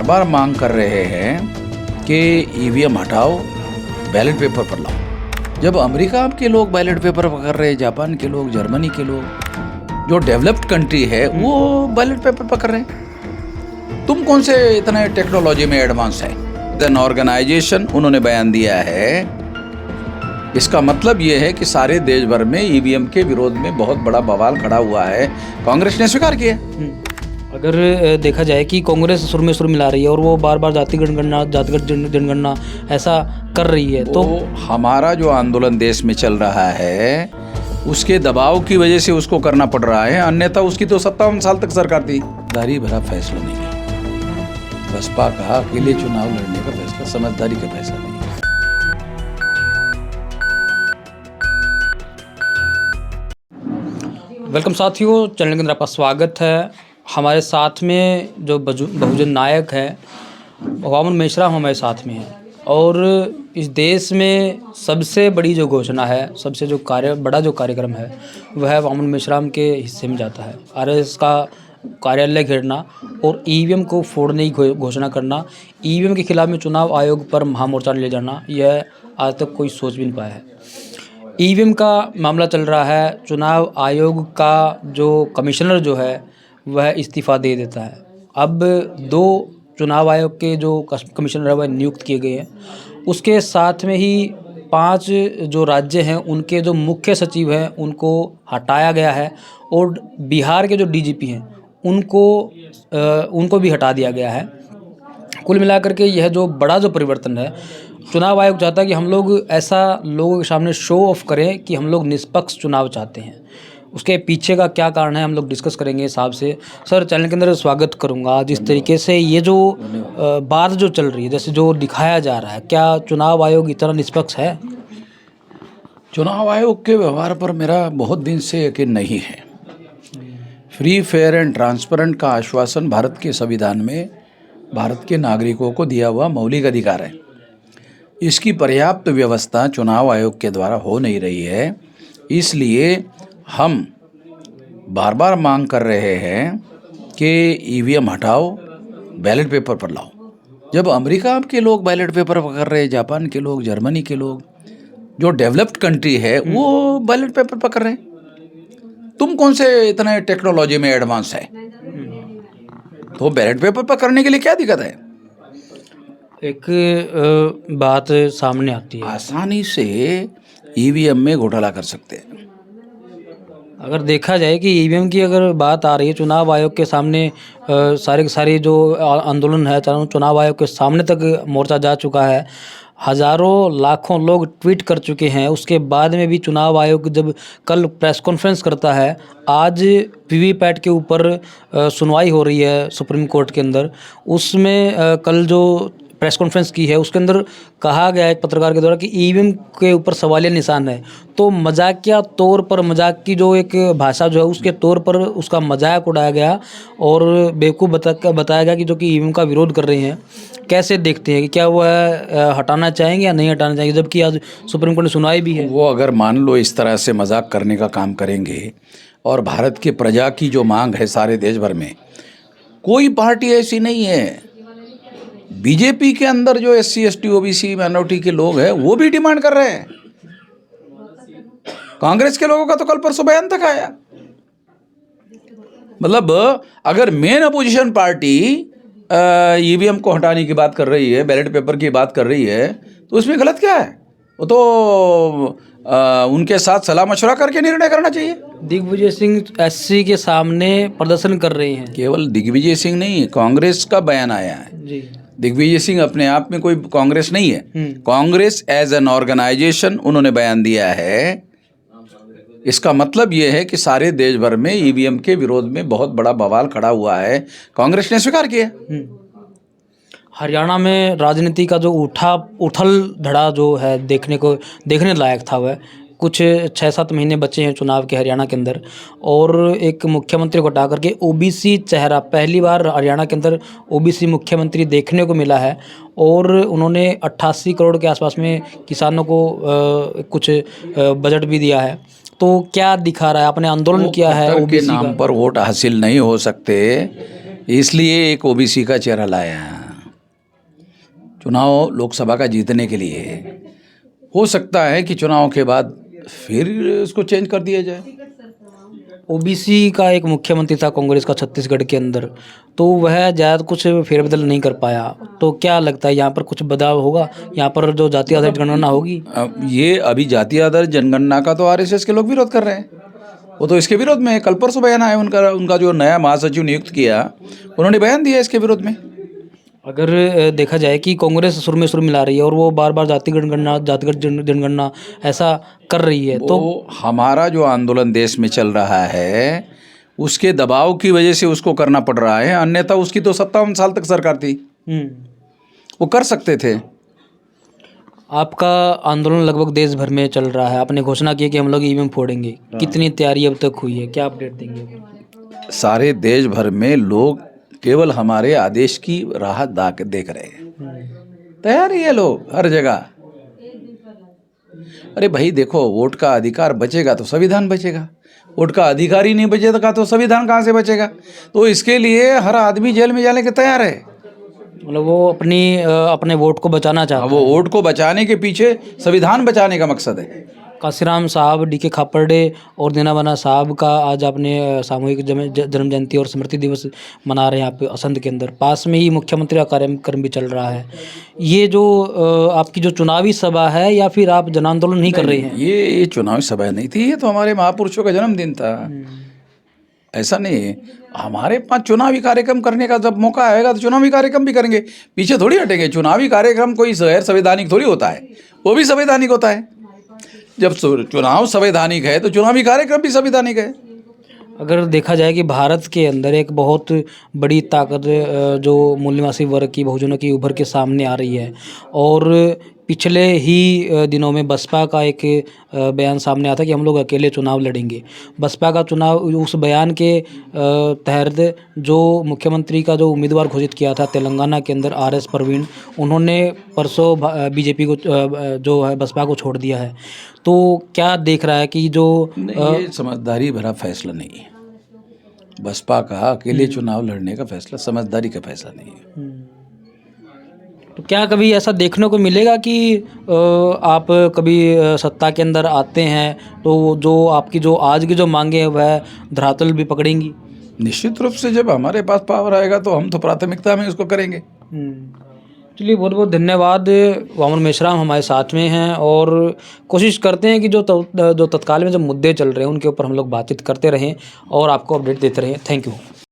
बार मांग कर रहे हैं कि ईवीएम हटाओ, बैलेट पेपर पर लाओ। जब अमेरिका के लोग बैलेट पेपर पकड़ रहे हैं, जापान के लोग, जर्मनी के लोग, जो डेवलप्ड कंट्री है वो बैलेट पेपर पकड़ रहे हैं, तुम कौन से इतने टेक्नोलॉजी में एडवांस है? देन ऑर्गेनाइजेशन उन्होंने बयान दिया है, इसका मतलब ये है कि सारे देश भर में ईवीएम के विरोध में बहुत बड़ा बवाल खड़ा हुआ है। कांग्रेस ने स्वीकार किया। अगर देखा जाए कि कांग्रेस सुर में सुर मिला रही है और वो बार बार जातिगत जनगणना ऐसा कर रही है, तो हमारा जो आंदोलन देश में चल रहा है उसके दबाव की वजह से उसको करना पड़ रहा है, अन्यथा उसकी तो 57 साल तक सरकार थी। समझदारी भरा फैसला नहीं है। बसपा का अकेले चुनाव लड़ने का फैसला समझदारी का फैसला नहीं है। वेलकम साथियों, चैनल के अंदर आपका स्वागत है। हमारे साथ में जो बहुजन नायक है वामन मेश्राम हमारे साथ में है, और इस देश में सबसे बड़ी जो घोषणा है, सबसे जो बड़ा जो कार्यक्रम है वह वामन मेश्राम के हिस्से में जाता है। आरएसएस का कार्यालय घेरना और ईवीएम को फोड़ने की घोषणा करना, ईवीएम के खिलाफ में चुनाव आयोग पर महामोर्चा ले जाना, यह आज तक कोई सोच भी नहीं पाया है। ईवीएम का मामला चल रहा है, चुनाव आयोग का जो कमिश्नर जो है वह इस्तीफ़ा दे देता है। अब 2 चुनाव आयोग के जो कमिश्नर है वह नियुक्त किए गए हैं। उसके साथ में ही 5 जो राज्य हैं उनके जो मुख्य सचिव हैं उनको हटाया गया है, और बिहार के जो डीजीपी हैं उनको भी हटा दिया गया है। कुल मिलाकर के यह जो बड़ा जो परिवर्तन है, चुनाव आयोग चाहता है कि हम लोग ऐसा लोगों के सामने शो ऑफ करें कि हम लोग निष्पक्ष चुनाव चाहते हैं। उसके पीछे का क्या कारण है हम लोग डिस्कस करेंगे इस हिसाब से। सर, चैनल के अंदर स्वागत करूंगा। जिस तरीके से ये जो बात जो चल रही है, जैसे जो दिखाया जा रहा है, क्या चुनाव आयोग इतना निष्पक्ष है? चुनाव आयोग के व्यवहार पर मेरा बहुत दिन से यकीन नहीं है। फ्री, फेयर एंड ट्रांसपेरेंट का आश्वासन भारत के संविधान में भारत के नागरिकों को दिया हुआ मौलिक अधिकार है। इसकी पर्याप्त व्यवस्था चुनाव आयोग के द्वारा हो नहीं रही है, इसलिए हम बार बार मांग कर रहे हैं कि ईवीएम हटाओ, बैलेट पेपर पर लाओ। जब अमेरिका के लोग बैलेट पेपर पकड़ रहे हैं, जापान के लोग, जर्मनी के लोग, जो डेवलप्ड कंट्री है वो बैलेट पेपर पकड़ रहे हैं, तुम कौन से इतने टेक्नोलॉजी में एडवांस है? तो बैलेट पेपर पकड़ने के लिए क्या दिक्कत है? एक बात सामने आती है, आसानी से ईवीएम में घोटाला कर सकते हैं। अगर देखा जाए कि ईवीएम की अगर बात आ रही है, चुनाव आयोग के सामने सारे के सारे जो आंदोलन है चुनाव आयोग के सामने तक मोर्चा जा चुका है। हज़ारों लाखों लोग ट्वीट कर चुके हैं। उसके बाद में भी चुनाव आयोग जब कल प्रेस कॉन्फ्रेंस करता है, आज वीवीपैट के ऊपर सुनवाई हो रही है सुप्रीम कोर्ट के अंदर, उसमें कल जो प्रेस कॉन्फ्रेंस की है उसके अंदर कहा गया है एक पत्रकार के द्वारा कि ईवीएम के ऊपर सवालिया निशान है। तो मजाकिया तौर पर, मजाक की जो एक भाषा जो है उसके तौर पर उसका मजाक उड़ाया गया और बेवकूफ़ बताया गया कि जो कि ईवीएम का विरोध कर रहे हैं। कैसे देखते हैं कि क्या वह हटाना चाहेंगे या नहीं हटाना चाहेंगे, जबकि आज सुप्रीम कोर्ट ने सुनवाई भी है? वो अगर मान लो इस तरह से मजाक करने का काम करेंगे, और भारत की प्रजा की जो मांग है सारे देश भर में, कोई पार्टी ऐसी नहीं है। बीजेपी के अंदर जो SC, ST, OBC माइनॉरिटी के लोग हैं वो भी डिमांड कर रहे हैं। कांग्रेस के लोगों का तो कल परसों बयान तक आया। मतलब अगर मेन अपोजिशन पार्टी ईवीएम को हटाने की बात कर रही है, बैलेट पेपर की बात कर रही है, तो उसमें गलत क्या है? वो तो उनके साथ सलाह मशवरा करके निर्णय करना चाहिए। दिग्विजय सिंह SC के सामने प्रदर्शन कर रहे हैं। केवल दिग्विजय सिंह नहीं, कांग्रेस का बयान आया है जी। दिग्विजय सिंह अपने आप में कोई कांग्रेस नहीं है। कांग्रेस एज एन ऑर्गेनाइजेशन उन्होंने बयान दिया है। इसका मतलब ये है कि सारे देश भर में ईवीएम के विरोध में बहुत बड़ा बवाल खड़ा हुआ है। कांग्रेस ने स्वीकार किया। हरियाणा में राजनीति का जो उथल धड़ा जो है देखने लायक था, वह कुछ 6-7 महीने बचे हैं चुनाव के हरियाणा के अंदर, और एक मुख्यमंत्री को हटा करके ओबीसी चेहरा, पहली बार हरियाणा के अंदर ओबीसी मुख्यमंत्री देखने को मिला है। और उन्होंने 88 करोड़ के आसपास में किसानों को कुछ बजट भी दिया है। तो क्या दिखा रहा है? आपने आंदोलन किया है, ओबीसी के नाम पर वोट हासिल नहीं हो सकते, इसलिए एक ओबीसी का चेहरा लाया है। चुनाव लोकसभा का जीतने के लिए हो सकता है कि चुनाव के बाद फिर इसको चेंज कर दिया जाए। ओबीसी का एक मुख्यमंत्री था कांग्रेस का छत्तीसगढ़ के अंदर, तो वह ज़्यादा कुछ फेरबदल नहीं कर पाया। तो क्या लगता है यहाँ पर कुछ बदलाव होगा, यहाँ पर जो जाति आधारित गणना होगी? अब ये अभी जाति आधारित जनगणना का तो आरएसएस के लोग विरोध कर रहे हैं, वो तो इसके विरोध में है। कल परसों बयान आया उनका जो नया महासचिव नियुक्त किया उन्होंने बयान दिया इसके विरोध में। अगर देखा जाए कि कांग्रेस सुर में सुर मिला रही है और वो बार बार जातिगत जनगणना ऐसा कर रही है, तो हमारा जो आंदोलन देश में चल रहा है उसके दबाव की वजह से उसको करना पड़ रहा है, अन्यथा उसकी तो 57 साल तक सरकार थी, वो कर सकते थे। आपका आंदोलन लगभग देश भर में चल रहा है, आपने घोषणा की कि हम लोग ईवीएम फोड़ेंगे, कितनी तैयारी अब तक हुई है, क्या अपडेट देंगे? सारे देश भर में लोग केवल हमारे आदेश की राह देख रहे हैं, तैयारी है लोग हर जगह। अरे भाई देखो, वोट का अधिकार बचेगा तो संविधान बचेगा, वोट का अधिकार ही नहीं बचेगा तो संविधान कहाँ से बचेगा? तो इसके लिए हर आदमी जेल में जाने के तैयार है। मतलब वो अपने वोट को बचाना चाहता है। वो वोट को बचाने के पीछे संविधान बचाने का मकसद है। काशीराम साहब, डीके खापर्डे और दीनाबना साहब का आज आपने सामूहिक जन्म जयंती और स्मृति दिवस मना रहे हैं आप असंध के अंदर। पास में ही मुख्यमंत्री का कार्यक्रम भी चल रहा है। ये जो आपकी जो चुनावी सभा है या फिर आप जन आंदोलन नहीं कर रहे हैं? ये चुनावी सभा नहीं थी, ये तो हमारे महापुरुषों का जन्मदिन था। ऐसा नहीं है, हमारे पास चुनावी कार्यक्रम करने का जब मौका आएगा तो चुनावी कार्यक्रम भी करेंगे, पीछे थोड़ी हटेंगे। चुनावी कार्यक्रम कोई गैर संवैधानिक थोड़ी होता है, वो भी संवैधानिक होता है। जब चुनाव संवैधानिक है तो चुनावी कार्यक्रम भी संवैधानिक है। अगर देखा जाए कि भारत के अंदर एक बहुत बड़ी ताकत जो मूल्यवासी वर्ग की, बहुजनों की उभर के सामने आ रही है, और पिछले ही दिनों में बसपा का एक बयान सामने आया था कि हम लोग अकेले चुनाव लड़ेंगे। बसपा का चुनाव, उस बयान के तहत जो मुख्यमंत्री का जो उम्मीदवार घोषित किया था तेलंगाना के अंदर RS प्रवीण, उन्होंने परसों बीजेपी को जो है बसपा को छोड़ दिया है। तो क्या देख रहा है कि जो ये समझदारी भरा फैसला नहीं है। बसपा का अकेले चुनाव लड़ने का फैसला समझदारी का फैसला नहीं है। तो क्या कभी ऐसा देखने को मिलेगा कि आप कभी सत्ता के अंदर आते हैं तो जो आपकी जो आज की जो मांगे हैं वह धरातल भी पकड़ेंगी? निश्चित रूप से जब हमारे पास पावर आएगा तो हम तो प्राथमिकता में उसको करेंगे। चलिए, बहुत बहुत धन्यवाद। वामन मेश्राम हमारे साथ में हैं और कोशिश करते हैं कि जो तत्काल में जो मुद्दे चल रहे हैं उनके ऊपर हम लोग बातचीत करते रहें और आपको अपडेट देते रहें। Thank you.